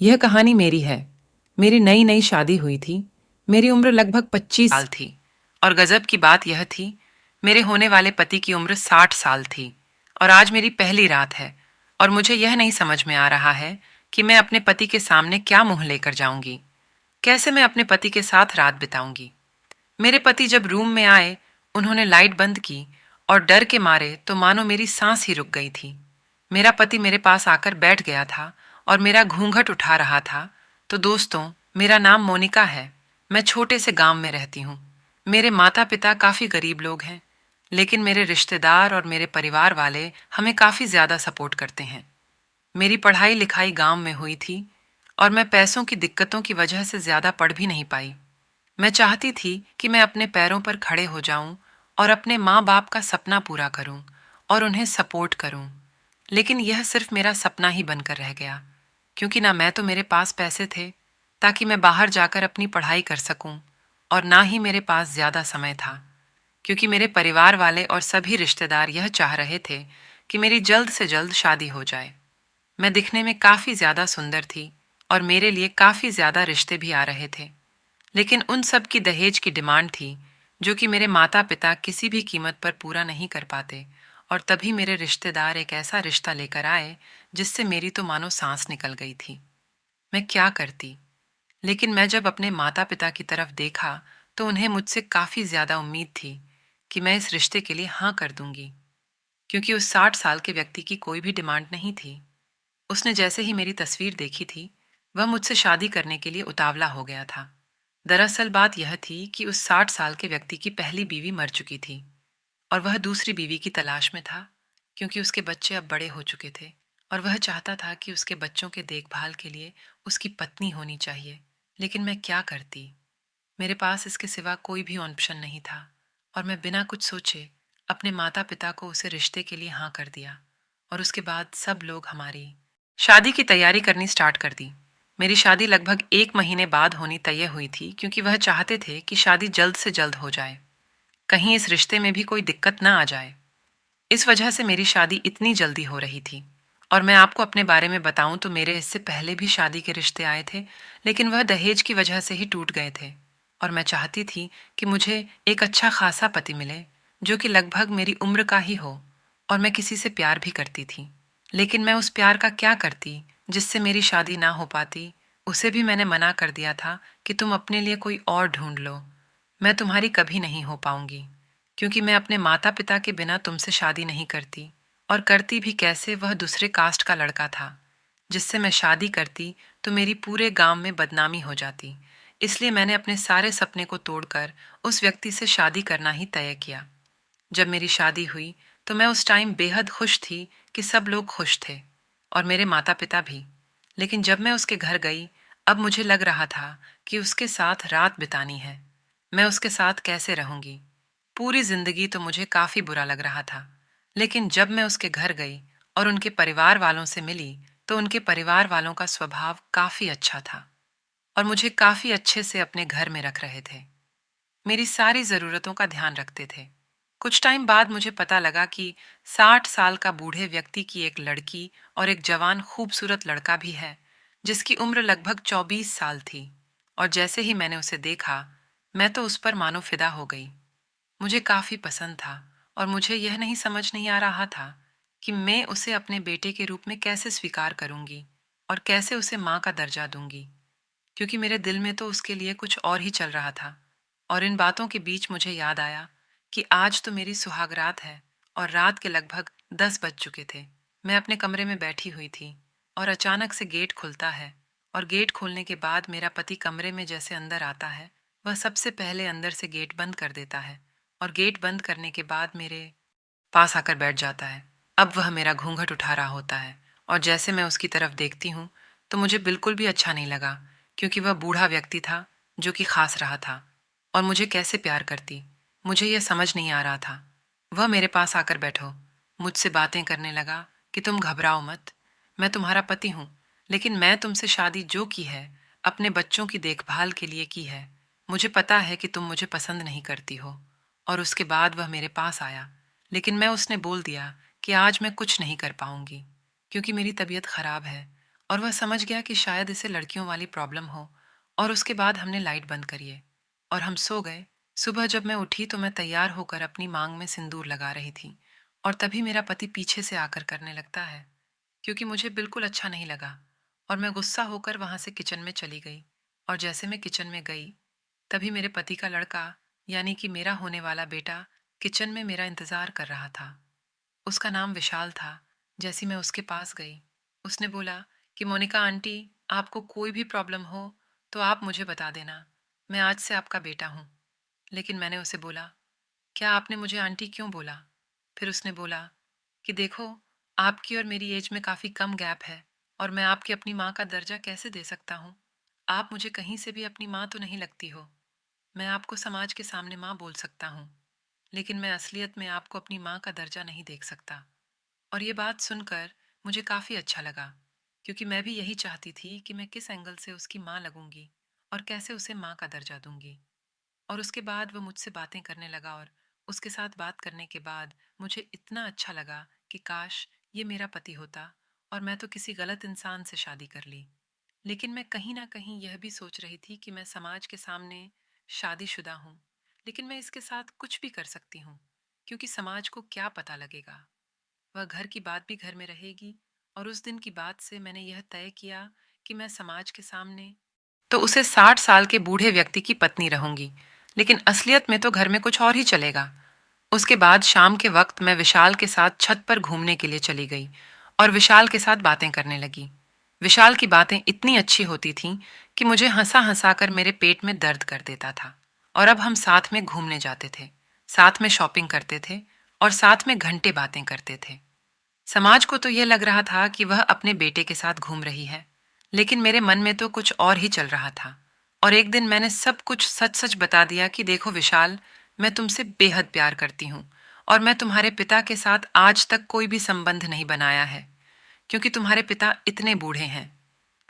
यह कहानी मेरी है। मेरी नई नई शादी हुई थी। मेरी उम्र लगभग 25 साल थी। और गजब की बात यह थी, मेरे होने वाले पति की उम्र 60 साल थी। और आज मेरी पहली रात है। और मुझे यह नहीं समझ में आ रहा है कि मैं अपने पति के सामने क्या मुंह लेकर जाऊंगी। कैसे मैं अपने पति के साथ रात बिताऊंगी। मेरे पति जब रूम में आए, उन्होंने लाइट बंद की और डर के मारे तो मानो मेरी सांस ही रुक गई थी। मेरा पति मेरे पास आकर बैठ गया था और मेरा घूंघट उठा रहा था। तो दोस्तों, मेरा नाम मोनिका है। मैं छोटे से गांव में रहती हूँ। मेरे माता पिता काफ़ी गरीब लोग हैं, लेकिन मेरे रिश्तेदार और मेरे परिवार वाले हमें काफ़ी ज़्यादा सपोर्ट करते हैं। मेरी पढ़ाई लिखाई गांव में हुई थी और मैं पैसों की दिक्कतों की वजह से ज़्यादा पढ़ भी नहीं पाई। मैं चाहती थी कि मैं अपने पैरों पर खड़े हो जाऊं और अपने माँ बाप का सपना पूरा करूं और उन्हें सपोर्ट करूं। लेकिन यह सिर्फ मेरा सपना ही बनकर रह गया, क्योंकि ना मैं तो मेरे पास पैसे थे ताकि मैं बाहर जाकर अपनी पढ़ाई कर सकूं, और ना ही मेरे पास ज़्यादा समय था, क्योंकि मेरे परिवार वाले और सभी रिश्तेदार यह चाह रहे थे कि मेरी जल्द से जल्द शादी हो जाए। मैं दिखने में काफ़ी ज़्यादा सुंदर थी और मेरे लिए काफ़ी ज़्यादा रिश्ते भी आ रहे थे। लेकिन उन सब की दहेज की डिमांड थी, जो कि मेरे माता पिता किसी भी कीमत पर पूरा नहीं कर पाते। और तभी मेरे रिश्तेदार एक ऐसा रिश्ता लेकर आए जिससे मेरी तो मानो सांस निकल गई थी। मैं क्या करती। लेकिन मैं जब अपने माता पिता की तरफ देखा तो उन्हें मुझसे काफ़ी ज़्यादा उम्मीद थी कि मैं इस रिश्ते के लिए हाँ कर दूंगी, क्योंकि उस 60 साल के व्यक्ति की कोई भी डिमांड नहीं थी। उसने जैसे ही मेरी तस्वीर देखी थी, वह मुझसे शादी करने के लिए उतावला हो गया था। दरअसल बात यह थी कि उस 60 साल के व्यक्ति की पहली बीवी मर चुकी थी और वह दूसरी बीवी की तलाश में था, क्योंकि उसके बच्चे अब बड़े हो चुके थे और वह चाहता था कि उसके बच्चों के देखभाल के लिए उसकी पत्नी होनी चाहिए। लेकिन मैं क्या करती। मेरे पास इसके सिवा कोई भी ऑप्शन नहीं था और मैं बिना कुछ सोचे अपने माता पिता को उसे रिश्ते के लिए हाँ कर दिया। और उसके बाद सब लोग हमारी शादी की तैयारी करनी स्टार्ट कर दी। मेरी शादी लगभग 1 महीने बाद होनी तय हुई थी, क्योंकि वह चाहते थे कि शादी जल्द से जल्द हो जाए, कहीं इस रिश्ते में भी कोई दिक्कत ना आ जाए। इस वजह से मेरी शादी इतनी जल्दी हो रही थी। और मैं आपको अपने बारे में बताऊं तो मेरे इससे पहले भी शादी के रिश्ते आए थे, लेकिन वह दहेज की वजह से ही टूट गए थे। और मैं चाहती थी कि मुझे एक अच्छा खासा पति मिले, जो कि लगभग मेरी उम्र का ही हो। और मैं किसी से प्यार भी करती थी, लेकिन मैं उस प्यार का क्या करती जिससे मेरी शादी ना हो पाती। उसे भी मैंने मना कर दिया था कि तुम अपने लिए कोई और ढूंढ लो, मैं तुम्हारी कभी नहीं हो पाऊंगी, क्योंकि मैं अपने माता पिता के बिना तुमसे शादी नहीं करती। और करती भी कैसे, वह दूसरे कास्ट का लड़का था। जिससे मैं शादी करती तो मेरी पूरे गांव में बदनामी हो जाती। इसलिए मैंने अपने सारे सपने को तोड़कर उस व्यक्ति से शादी करना ही तय किया। जब मेरी शादी हुई तो मैं उस टाइम बेहद खुश थी कि सब लोग खुश थे, और मेरे माता पिता भी। लेकिन जब मैं उसके घर गई, अब मुझे लग रहा था कि उसके साथ रात बितानी है। मैं उसके साथ कैसे रहूंगी। पूरी जिंदगी तो मुझे काफ़ी बुरा लग रहा था। लेकिन जब मैं उसके घर गई और उनके परिवार वालों से मिली, तो उनके परिवार वालों का स्वभाव काफ़ी अच्छा था और मुझे काफ़ी अच्छे से अपने घर में रख रहे थे। मेरी सारी ज़रूरतों का ध्यान रखते थे। कुछ टाइम बाद मुझे पता लगा कि 60 साल का बूढ़े व्यक्ति की एक लड़की और एक जवान खूबसूरत लड़का भी है, जिसकी उम्र लगभग 24 साल थी। और जैसे ही मैंने उसे देखा, मैं तो उस पर मानो फिदा हो गई। मुझे काफ़ी पसंद था और मुझे यह नहीं समझ नहीं आ रहा था कि मैं उसे अपने बेटे के रूप में कैसे स्वीकार करूंगी और कैसे उसे माँ का दर्जा दूंगी, क्योंकि मेरे दिल में तो उसके लिए कुछ और ही चल रहा था। और इन बातों के बीच मुझे याद आया कि आज तो मेरी सुहागरात है और रात के लगभग 10 बज चुके थे। मैं अपने कमरे में बैठी हुई थी और अचानक से गेट खुलता है। और गेट खोलने के बाद मेरा पति कमरे में जैसे अंदर आता है, वह सबसे पहले अंदर से गेट बंद कर देता है और गेट बंद करने के बाद मेरे पास आकर बैठ जाता है। अब वह मेरा घूंघट उठा रहा होता है और जैसे मैं उसकी तरफ देखती हूँ तो मुझे बिल्कुल भी अच्छा नहीं लगा, क्योंकि वह बूढ़ा व्यक्ति था जो कि खास रहा था। और मुझे कैसे प्यार करती, मुझे यह समझ नहीं आ रहा था। वह मेरे पास आकर बैठो, मुझसे बातें करने लगा कि तुम घबराओ मत, मैं तुम्हारा पति हूँ। लेकिन मैं तुमसे शादी जो की है, अपने बच्चों की देखभाल के लिए की है। मुझे पता है कि तुम मुझे पसंद नहीं करती हो। और उसके बाद वह मेरे पास आया, लेकिन मैं उसने बोल दिया कि आज मैं कुछ नहीं कर पाऊंगी, क्योंकि मेरी तबीयत खराब है और वह समझ गया कि शायद इसे लड़कियों वाली प्रॉब्लम हो, और उसके बाद हमने लाइट बंद करी है और हम सो गए। सुबह जब मैं उठी तो मैं तैयार होकर अपनी मांग में सिंदूर लगा रही थी, और तभी मेरा पति पीछे से आकर करने लगता है, क्योंकि मुझे बिल्कुल अच्छा नहीं लगा। और मैं गुस्सा होकर वहां से किचन में चली गई। और जैसे मैं किचन में गई, तभी मेरे पति का लड़का, यानी कि मेरा होने वाला बेटा, किचन में मेरा इंतजार कर रहा था। उसका नाम विशाल था। जैसी मैं उसके पास गई, उसने बोला कि मोनिका आंटी, आपको कोई भी प्रॉब्लम हो तो आप मुझे बता देना, मैं आज से आपका बेटा हूँ। लेकिन मैंने उसे बोला, क्या आपने मुझे आंटी क्यों बोला? फिर उसने बोला कि देखो, आपकी और मेरी एज में काफ़ी कम गैप है, और मैं आपकी अपनी माँ का दर्जा कैसे दे सकता हूँ? आप मुझे कहीं से भी अपनी माँ तो नहीं लगती हो। मैं आपको समाज के सामने माँ बोल सकता हूँ, लेकिन मैं असलियत में आपको अपनी माँ का दर्जा नहीं देख सकता। और ये बात सुनकर मुझे काफ़ी अच्छा लगा, क्योंकि मैं भी यही चाहती थी कि मैं किस एंगल से उसकी माँ लगूंगी और कैसे उसे माँ का दर्जा दूंगी। और उसके बाद वह मुझसे बातें करने लगा, और उसके साथ बात करने के बाद मुझे इतना अच्छा लगा कि काश ये मेरा पति होता और मैं तो किसी गलत इंसान से शादी कर ली। लेकिन मैं कहीं ना कहीं यह भी सोच रही थी कि मैं समाज के सामने शादीशुदा हूँ, लेकिन मैं इसके साथ कुछ भी कर सकती हूँ, क्योंकि समाज को क्या पता लगेगा। वह घर की बात भी घर में रहेगी। और उस दिन की बात से मैंने यह तय किया कि मैं समाज के सामने तो उसे 60 साल के बूढ़े व्यक्ति की पत्नी रहूंगी, लेकिन असलियत में तो घर में कुछ और ही चलेगा। उसके बाद शाम के वक्त मैं विशाल के साथ छत पर घूमने के लिए चली गई और विशाल के साथ बातें करने लगी। विशाल की बातें इतनी अच्छी होती थीं कि मुझे हंसा हंसा कर मेरे पेट में दर्द कर देता था। और अब हम साथ में घूमने जाते थे, साथ में शॉपिंग करते थे, और साथ में घंटे बातें करते थे। समाज को तो यह लग रहा था कि वह अपने बेटे के साथ घूम रही है, लेकिन मेरे मन में तो कुछ और ही चल रहा था। और एक दिन मैंने सब कुछ सच सच बता दिया कि देखो विशाल, मैं तुमसे बेहद प्यार करती हूँ, और मैं तुम्हारे पिता के साथ आज तक कोई भी संबंध नहीं बनाया है, क्योंकि तुम्हारे पिता इतने बूढ़े हैं।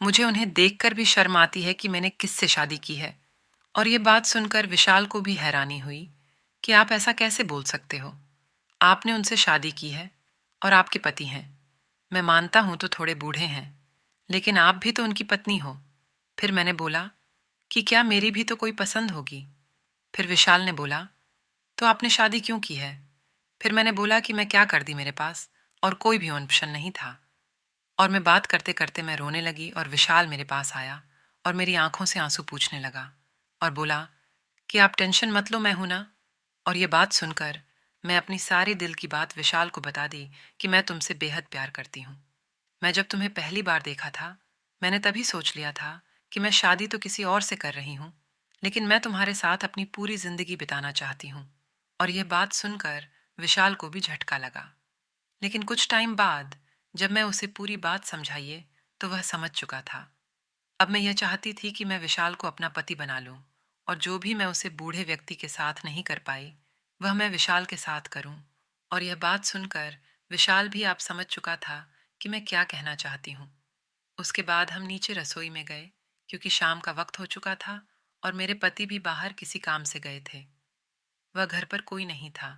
मुझे उन्हें देखकर भी शर्म आती है कि मैंने किससे शादी की है। और ये बात सुनकर विशाल को भी हैरानी हुई कि आप ऐसा कैसे बोल सकते हो? आपने उनसे शादी की है और आपके पति हैं। मैं मानता हूं तो थोड़े बूढ़े हैं, लेकिन आप भी तो उनकी पत्नी हो। फिर मैंने बोला कि क्या मेरी भी तो कोई पसंद होगी? फिर विशाल ने बोला, तो आपने शादी क्यों की है? फिर मैंने बोला कि मैं क्या कर दी, मेरे पास और कोई भी ऑप्शन नहीं था। और मैं बात करते करते मैं रोने लगी, और विशाल मेरे पास आया और मेरी आंखों से आंसू पूछने लगा और बोला कि आप टेंशन मत लो, मैं हूं ना। और ये बात सुनकर मैं अपनी सारी दिल की बात विशाल को बता दी कि मैं तुमसे बेहद प्यार करती हूँ। मैं जब तुम्हें पहली बार देखा था, मैंने तभी सोच लिया था कि मैं शादी तो किसी और से कर रही हूँ, लेकिन मैं तुम्हारे साथ अपनी पूरी जिंदगी बिताना चाहती हूँ। और यह बात सुनकर विशाल को भी झटका लगा। लेकिन कुछ टाइम बाद जब मैं उसे पूरी बात समझाइए, तो वह समझ चुका था। अब मैं यह चाहती थी कि मैं विशाल को अपना पति बना लूं, और जो भी मैं उसे बूढ़े व्यक्ति के साथ नहीं कर पाई, वह मैं विशाल के साथ करूं। और यह बात सुनकर विशाल भी आप समझ चुका था कि मैं क्या कहना चाहती हूँ। उसके बाद हम नीचे रसोई में गए, क्योंकि शाम का वक्त हो चुका था और मेरे पति भी बाहर किसी काम से गए थे। वह घर पर कोई नहीं था।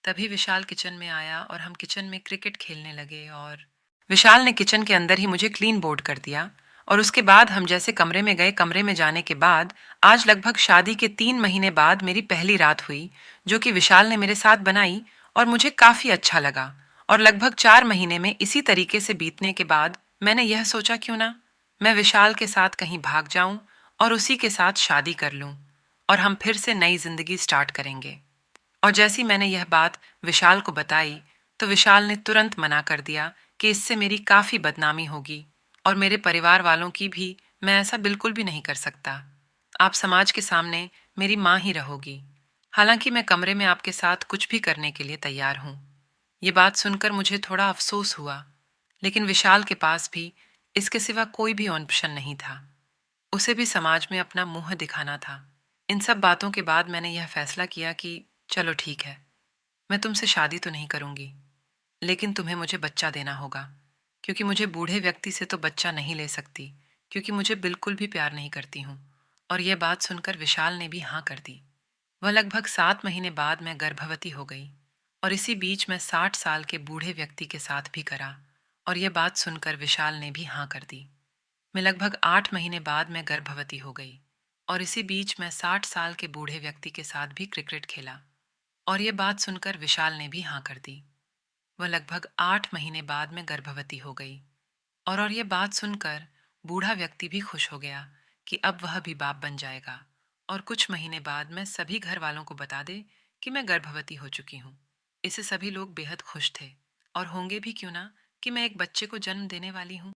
तभी विशाल किचन में आया और हम किचन में क्रिकेट खेलने लगे, और विशाल ने किचन के अंदर ही मुझे क्लीन बोर्ड कर दिया। और उसके बाद हम जैसे कमरे में गए, कमरे में जाने के बाद आज लगभग शादी के 3 महीने बाद मेरी पहली रात हुई, जो कि विशाल ने मेरे साथ बनाई, और मुझे काफी अच्छा लगा। और लगभग 4 महीने में इसी तरीके से बीतने के बाद मैंने यह सोचा, क्यों ना मैं विशाल के साथ कहीं भाग जाऊं और उसी के साथ शादी कर लूं, और हम फिर से नई जिंदगी स्टार्ट करेंगे। और जैसी मैंने यह बात विशाल को बताई, तो विशाल ने तुरंत मना कर दिया कि इससे मेरी काफ़ी बदनामी होगी, और मेरे परिवार वालों की भी। मैं ऐसा बिल्कुल भी नहीं कर सकता। आप समाज के सामने मेरी माँ ही रहोगी। हालांकि मैं कमरे में आपके साथ कुछ भी करने के लिए तैयार हूँ। ये बात सुनकर मुझे थोड़ा अफसोस हुआ, लेकिन विशाल के पास भी इसके सिवा कोई भी ऑप्शन नहीं था। उसे भी समाज में अपना मुंह दिखाना था। इन सब बातों के बाद मैंने यह फैसला किया कि चलो ठीक है, मैं तुमसे शादी तो नहीं करूंगी, लेकिन तुम्हें मुझे बच्चा देना होगा, क्योंकि मुझे बूढ़े व्यक्ति से तो बच्चा नहीं ले सकती, क्योंकि मुझे बिल्कुल भी प्यार नहीं करती हूँ। और यह बात सुनकर विशाल ने भी हाँ कर दी। वह लगभग 7 महीने बाद मैं गर्भवती हो गई, और इसी बीच मैं 60 साल के बूढ़े व्यक्ति के साथ भी करा। और यह बात सुनकर विशाल ने भी हाँ कर दी। मैं लगभग 8 महीने बाद मैं गर्भवती हो गई और इसी बीच मैं 60 साल के बूढ़े व्यक्ति के साथ भी क्रिकेट खेला। और यह बात सुनकर विशाल ने भी हाँ कर दी। वह लगभग 8 महीने बाद मैं गर्भवती हो गई और यह बात सुनकर बूढ़ा व्यक्ति भी खुश हो गया कि अब वह भी बाप बन जाएगा और कुछ महीने बाद मैं सभी घर वालों को बता दे कि मैं गर्भवती हो चुकी हूँ। इससे सभी लोग बेहद खुश थे और होंगे भी क्यों ना कि मैं एक बच्चे को जन्म देने वाली हूँ।